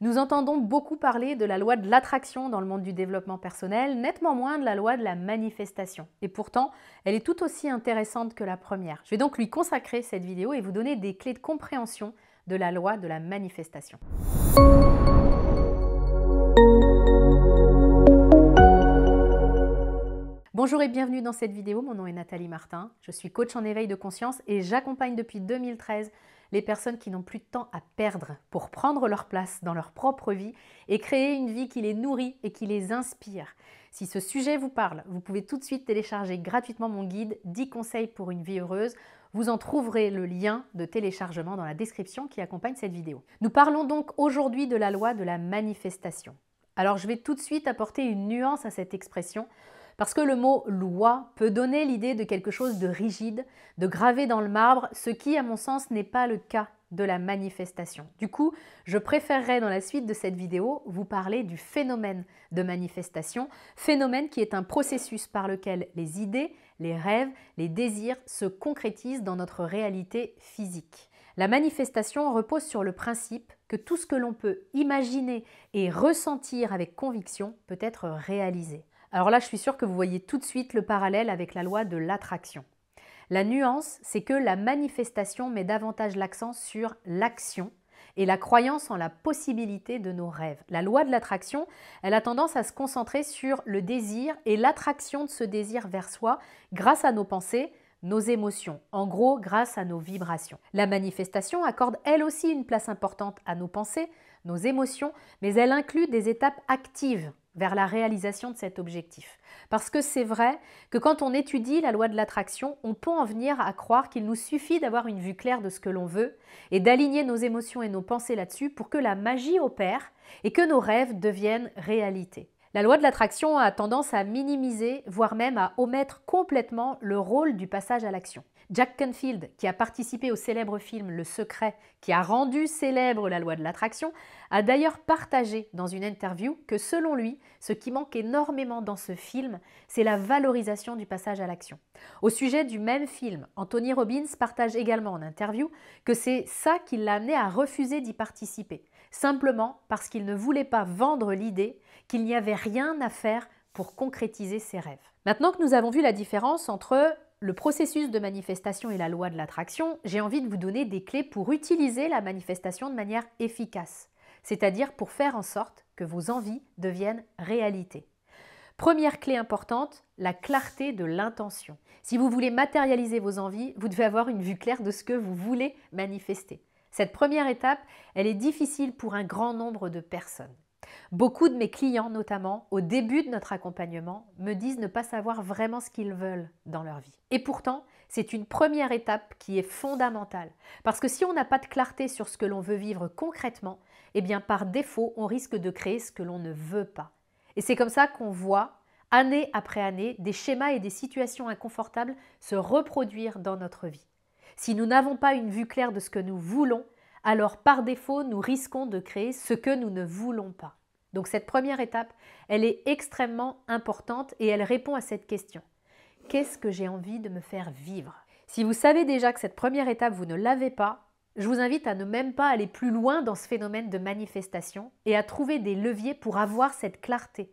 Nous entendons beaucoup parler de la loi de l'attraction dans le monde du développement personnel, nettement moins de la loi de la manifestation. Et pourtant, elle est tout aussi intéressante que la première. Je vais donc lui consacrer cette vidéo et vous donner des clés de compréhension de la loi de la manifestation. Bonjour et bienvenue dans cette vidéo, mon nom est Nathalie Martin, je suis coach en éveil de conscience et j'accompagne depuis 2013 les personnes qui n'ont plus de temps à perdre pour prendre leur place dans leur propre vie et créer une vie qui les nourrit et qui les inspire. Si ce sujet vous parle, vous pouvez tout de suite télécharger gratuitement mon guide 10 conseils pour une vie heureuse. Vous en trouverez le lien de téléchargement dans la description qui accompagne cette vidéo. Nous parlons donc aujourd'hui de la loi de la manifestation. Alors je vais tout de suite apporter une nuance à cette expression parce que le mot « loi » peut donner l'idée de quelque chose de rigide, de gravé dans le marbre, ce qui, à mon sens, n'est pas le cas de la manifestation. Du coup, je préférerais dans la suite de cette vidéo vous parler du phénomène de manifestation, phénomène qui est un processus par lequel les idées, les rêves, les désirs se concrétisent dans notre réalité physique. La manifestation repose sur le principe que tout ce que l'on peut imaginer et ressentir avec conviction peut être réalisé. Alors là, je suis sûre que vous voyez tout de suite le parallèle avec la loi de l'attraction. La nuance, c'est que la manifestation met davantage l'accent sur l'action et la croyance en la possibilité de nos rêves. La loi de l'attraction, elle a tendance à se concentrer sur le désir et l'attraction de ce désir vers soi grâce à nos pensées, nos émotions, en gros grâce à nos vibrations. La manifestation accorde elle aussi une place importante à nos pensées, nos émotions, mais elle inclut des étapes actives vers la réalisation de cet objectif. Parce que c'est vrai que quand on étudie la loi de l'attraction, on peut en venir à croire qu'il nous suffit d'avoir une vue claire de ce que l'on veut et d'aligner nos émotions et nos pensées là-dessus pour que la magie opère et que nos rêves deviennent réalité. La loi de l'attraction a tendance à minimiser, voire même à omettre complètement le rôle du passage à l'action. Jack Canfield, qui a participé au célèbre film Le Secret, qui a rendu célèbre la loi de l'attraction, a d'ailleurs partagé dans une interview que selon lui, ce qui manque énormément dans ce film, c'est la valorisation du passage à l'action. Au sujet du même film, Anthony Robbins partage également en interview que c'est ça qui l'a amené à refuser d'y participer, simplement parce qu'il ne voulait pas vendre l'idée qu'il n'y avait rien à faire pour concrétiser ses rêves. Maintenant que nous avons vu la différence entre le processus de manifestation et la loi de l'attraction, j'ai envie de vous donner des clés pour utiliser la manifestation de manière efficace, c'est-à-dire pour faire en sorte que vos envies deviennent réalité. Première clé importante, la clarté de l'intention. Si vous voulez matérialiser vos envies, vous devez avoir une vue claire de ce que vous voulez manifester. Cette première étape, elle est difficile pour un grand nombre de personnes. Beaucoup de mes clients, notamment, au début de notre accompagnement, me disent ne pas savoir vraiment ce qu'ils veulent dans leur vie. Et pourtant, c'est une première étape qui est fondamentale. Parce que si on n'a pas de clarté sur ce que l'on veut vivre concrètement, eh bien par défaut, on risque de créer ce que l'on ne veut pas. Et c'est comme ça qu'on voit, année après année, des schémas et des situations inconfortables se reproduire dans notre vie. Si nous n'avons pas une vue claire de ce que nous voulons, alors par défaut, nous risquons de créer ce que nous ne voulons pas. Donc cette première étape, elle est extrêmement importante et elle répond à cette question. Qu'est-ce que j'ai envie de me faire vivre? Si vous savez déjà que cette première étape, vous ne l'avez pas, je vous invite à ne même pas aller plus loin dans ce phénomène de manifestation et à trouver des leviers pour avoir cette clarté.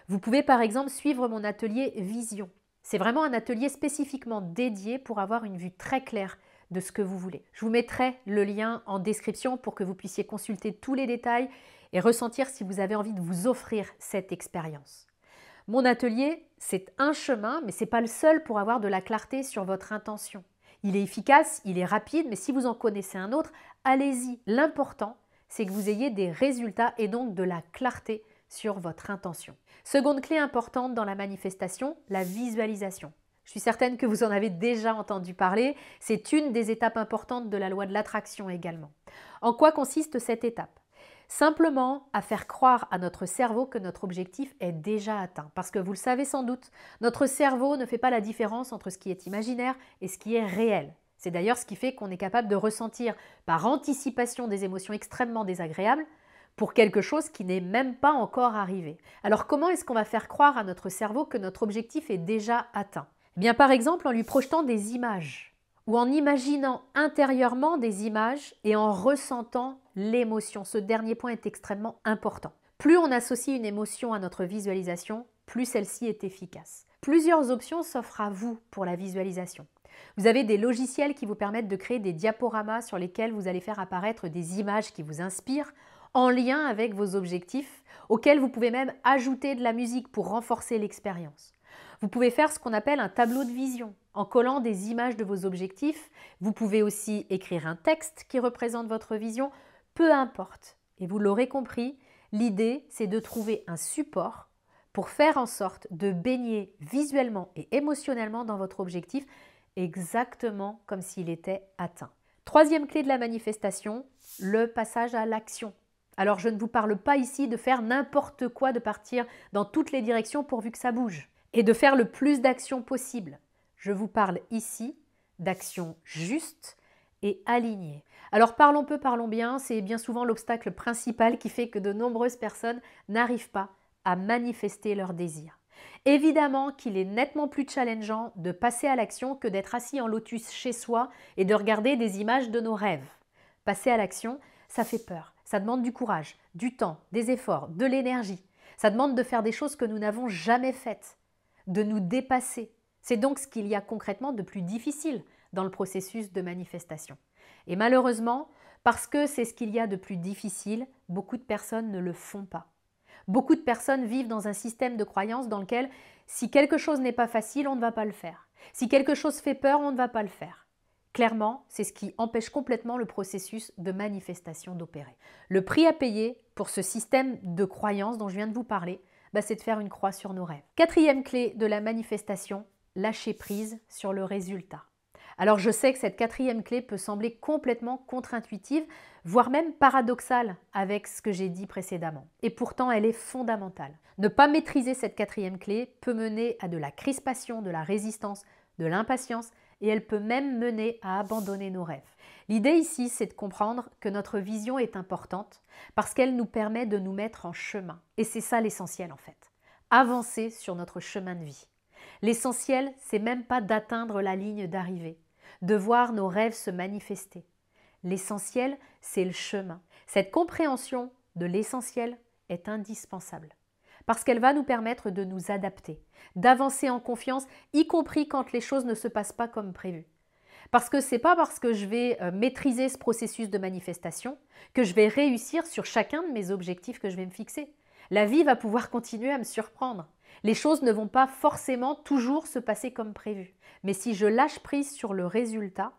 Vous pouvez par exemple suivre mon atelier Vision. C'est vraiment un atelier spécifiquement dédié pour avoir une vue très claire de ce que vous voulez. Je vous mettrai le lien en description pour que vous puissiez consulter tous les détails et ressentir si vous avez envie de vous offrir cette expérience. Mon atelier, c'est un chemin, mais ce n'est pas le seul pour avoir de la clarté sur votre intention. Il est efficace, il est rapide, mais si vous en connaissez un autre, allez-y. L'important, c'est que vous ayez des résultats et donc de la clarté sur votre intention. Seconde clé importante dans la manifestation, la visualisation. Je suis certaine que vous en avez déjà entendu parler, c'est une des étapes importantes de la loi de l'attraction également. En quoi consiste cette étape? Simplement à faire croire à notre cerveau que notre objectif est déjà atteint. Parce que vous le savez sans doute, notre cerveau ne fait pas la différence entre ce qui est imaginaire et ce qui est réel. C'est d'ailleurs ce qui fait qu'on est capable de ressentir par anticipation des émotions extrêmement désagréables pour quelque chose qui n'est même pas encore arrivé. Alors comment est-ce qu'on va faire croire à notre cerveau que notre objectif est déjà atteint? Eh bien par exemple en lui projetant des images ou en imaginant intérieurement des images et en ressentant l'émotion. Ce dernier point est extrêmement important. Plus on associe une émotion à notre visualisation, plus celle-ci est efficace. Plusieurs options s'offrent à vous pour la visualisation. Vous avez des logiciels qui vous permettent de créer des diaporamas sur lesquels vous allez faire apparaître des images qui vous inspirent en lien avec vos objectifs, auxquels vous pouvez même ajouter de la musique pour renforcer l'expérience. Vous pouvez faire ce qu'on appelle un tableau de vision. En collant des images de vos objectifs, vous pouvez aussi écrire un texte qui représente votre vision, peu importe. Et vous l'aurez compris, l'idée, c'est de trouver un support pour faire en sorte de baigner visuellement et émotionnellement dans votre objectif, exactement comme s'il était atteint. Troisième clé de la manifestation, le passage à l'action. Alors je ne vous parle pas ici de faire n'importe quoi, de partir dans toutes les directions pourvu que ça bouge et de faire le plus d'actions possible. Je vous parle ici d'actions justes et alignées. Alors parlons peu, parlons bien, c'est bien souvent l'obstacle principal qui fait que de nombreuses personnes n'arrivent pas à manifester leurs désirs. Évidemment qu'il est nettement plus challengeant de passer à l'action que d'être assis en lotus chez soi et de regarder des images de nos rêves. Passer à l'action, ça fait peur, ça demande du courage, du temps, des efforts, de l'énergie. Ça demande de faire des choses que nous n'avons jamais faites, de nous dépasser. C'est donc ce qu'il y a concrètement de plus difficile dans le processus de manifestation. Et malheureusement, parce que c'est ce qu'il y a de plus difficile, beaucoup de personnes ne le font pas. Beaucoup de personnes vivent dans un système de croyance dans lequel si quelque chose n'est pas facile, on ne va pas le faire. Si quelque chose fait peur, on ne va pas le faire. Clairement, c'est ce qui empêche complètement le processus de manifestation d'opérer. Le prix à payer pour ce système de croyance dont je viens de vous parler, c'est de faire une croix sur nos rêves. Quatrième clé de la manifestation, lâcher prise sur le résultat. Alors je sais que cette quatrième clé peut sembler complètement contre-intuitive, voire même paradoxale avec ce que j'ai dit précédemment. Et pourtant, elle est fondamentale. Ne pas maîtriser cette quatrième clé peut mener à de la crispation, de la résistance, de l'impatience, et elle peut même mener à abandonner nos rêves. L'idée ici, c'est de comprendre que notre vision est importante parce qu'elle nous permet de nous mettre en chemin. Et c'est ça l'essentiel en fait. Avancer sur notre chemin de vie. L'essentiel, c'est même pas d'atteindre la ligne d'arrivée, de voir nos rêves se manifester. L'essentiel, c'est le chemin. Cette compréhension de l'essentiel est indispensable parce qu'elle va nous permettre de nous adapter, d'avancer en confiance, y compris quand les choses ne se passent pas comme prévu. Parce que ce n'est pas parce que je vais maîtriser ce processus de manifestation que je vais réussir sur chacun de mes objectifs que je vais me fixer. La vie va pouvoir continuer à me surprendre. Les choses ne vont pas forcément toujours se passer comme prévu. Mais si je lâche prise sur le résultat,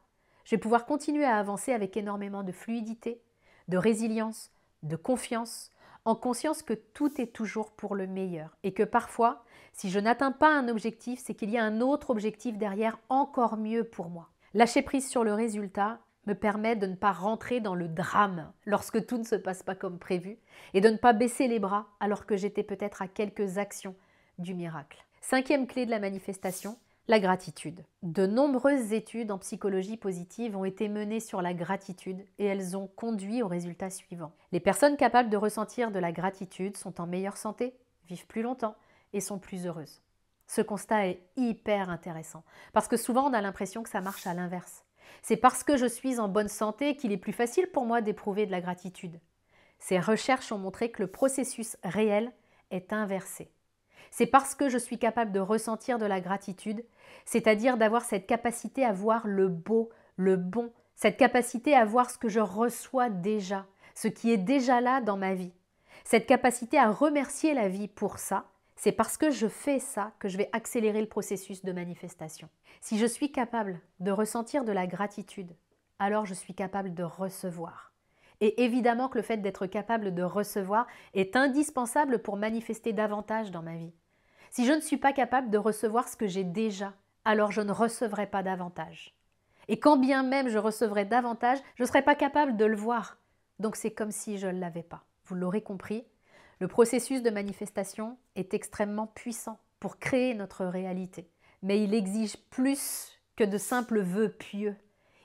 je vais pouvoir continuer à avancer avec énormément de fluidité, de résilience, de confiance, en conscience que tout est toujours pour le meilleur et que parfois, si je n'atteins pas un objectif, c'est qu'il y a un autre objectif derrière encore mieux pour moi. Lâcher prise sur le résultat me permet de ne pas rentrer dans le drame lorsque tout ne se passe pas comme prévu et de ne pas baisser les bras alors que j'étais peut-être à quelques actions du miracle. Cinquième clé de la manifestation, la gratitude. De nombreuses études en psychologie positive ont été menées sur la gratitude et elles ont conduit aux résultats suivants. Les personnes capables de ressentir de la gratitude sont en meilleure santé, vivent plus longtemps et sont plus heureuses. Ce constat est hyper intéressant parce que souvent on a l'impression que ça marche à l'inverse. C'est parce que je suis en bonne santé qu'il est plus facile pour moi d'éprouver de la gratitude. Ces recherches ont montré que le processus réel est inversé. C'est parce que je suis capable de ressentir de la gratitude, c'est-à-dire d'avoir cette capacité à voir le beau, le bon, cette capacité à voir ce que je reçois déjà, ce qui est déjà là dans ma vie. Cette capacité à remercier la vie pour ça, c'est parce que je fais ça que je vais accélérer le processus de manifestation. Si je suis capable de ressentir de la gratitude, alors je suis capable de recevoir. Et évidemment que le fait d'être capable de recevoir est indispensable pour manifester davantage dans ma vie. Si je ne suis pas capable de recevoir ce que j'ai déjà, alors je ne recevrai pas davantage. Et quand bien même je recevrai davantage, je ne serai pas capable de le voir. Donc c'est comme si je ne l'avais pas. Vous l'aurez compris, le processus de manifestation est extrêmement puissant pour créer notre réalité. Mais il exige plus que de simples vœux pieux.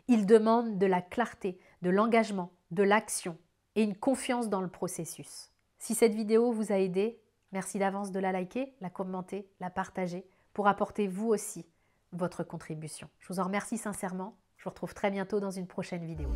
Il demande de la clarté, de l'engagement, de l'action et une confiance dans le processus. Si cette vidéo vous a aidé, merci d'avance de la liker, la commenter, la partager pour apporter vous aussi votre contribution. Je vous en remercie sincèrement. Je vous retrouve très bientôt dans une prochaine vidéo.